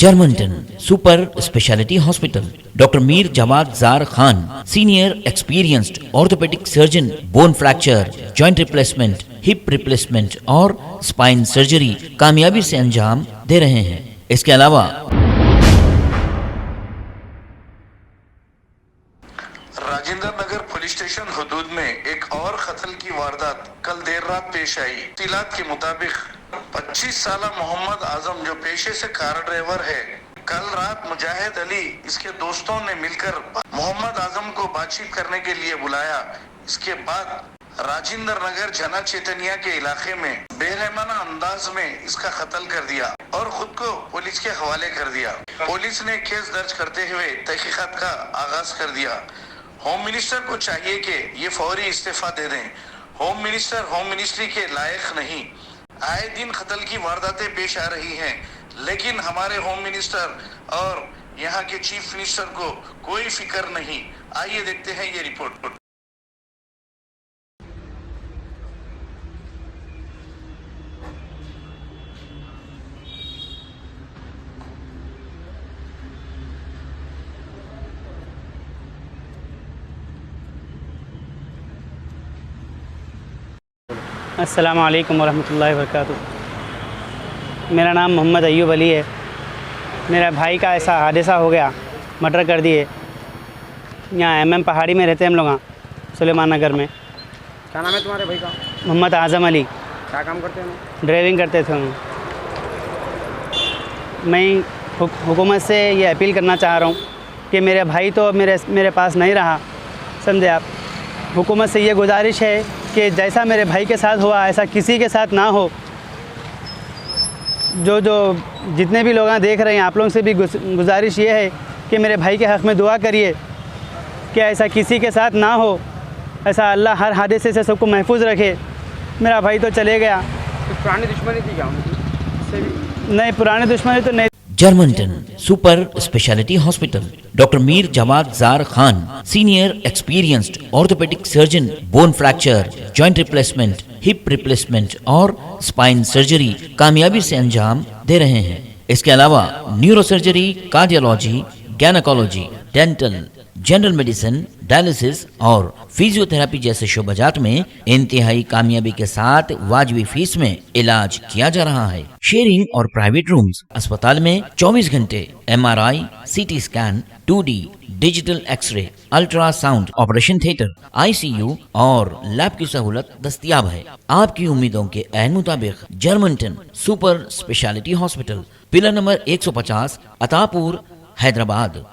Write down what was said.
Germanton super speciality hospital, doctor Mir Jawad Jar Khan, senior experienced orthopaedic surgeon, bone fracture, joint replacement, hip replacement और spine surgery कामयाबी से अंजाम दे रहे हैं। इसके अलावा राजेंद्र नगर पुलिस स्टेशन हदूद में एक और कत्ल की वारदात कल देर रात पेश आई। तफसीलात के मुताबिक 25 साला मोहम्मद आजम जो पेशे से कार ड्राइवर है, कल रात मुजाहिद अली इसके दोस्तों ने मिलकर मोहम्मद आजम को बातचीत करने के लिए बुलाया। इसके बाद राजेंद्र नगर जना चैतन्या के इलाके में बेरहमाना अंदाज में इसका कत्ल कर दिया और खुद को पुलिस के हवाले कर दिया। पुलिस ने केस दर्ज करते हुए तहकीकात का आगाज कर दिया। होम मिनिस्टर को चाहिए कि ये फौरी इस्तीफा दे दें। होम मिनिस्टर होम मिनिस्ट्री के लायक नहीं। आए दिन कत्ल की वारदातें पेश आ रही हैं, लेकिन हमारे होम मिनिस्टर और यहाँ के चीफ मिनिस्टर को कोई फिक्र नहीं। आइए देखते हैं ये रिपोर्ट। अस्सलाम वालेकुम वरहमतुल्लाहि वबरकातुहू। मेरा नाम मोहम्मद अय्यूब अली है। मेरा भाई का ऐसा हादसा हो गया, मर्डर कर दिए। यहाँ MM पहाड़ी में रहते हैं हम लोग, सुलेमान नगर में। क्या नाम है तुम्हारे भाई का? मोहम्मद आज़म अली। क्या काम करते हैं? ड्राइविंग करते थे हम। मैं हुकूमत से ये अपील करना चाह रहा हूँ कि मेरे भाई तो मेरे पास नहीं रहा, समझे आप। हुकूमत से ये गुजारिश है कि जैसा मेरे भाई के साथ हुआ ऐसा किसी के साथ ना हो। जो जितने भी लोग देख रहे हैं, आप लोगों से भी गुजारिश ये है कि मेरे भाई के हक़ में दुआ करिए कि ऐसा किसी के साथ ना हो। ऐसा अल्लाह हर हादसे से सबको महफूज रखे। मेरा भाई तो चले गया। तो पुरानी दुश्मनी थी क्या उनकी? नहीं, पुरानी दुश्मनी तो नहीं। Germanton super speciality hospital, doctor Mir Jawad Jar Khan, senior experienced orthopaedic surgeon, bone fracture, joint replacement, hip replacement और स्पाइन सर्जरी कामयाबी से अंजाम दे रहे हैं। इसके अलावा neurosurgery, cardiology, gynaecology, dental, general medicine, dialysis और फिजियोथेरेपी जैसे शोबाजात में इंतहाई कामयाबी के साथ वाजबी फीस में इलाज किया जा रहा है। शेयरिंग और प्राइवेट रूम्स। अस्पताल में 24 घंटे MRI, CT scan, 2D digital X-ray, ultrasound, operation theatre, ICU और लैब की सहूलत दस्तयाब है। आपकी उम्मीदों के ऐन मुताबिक Germanton super speciality hospital, pillar number 150, Attapur, Hyderabad.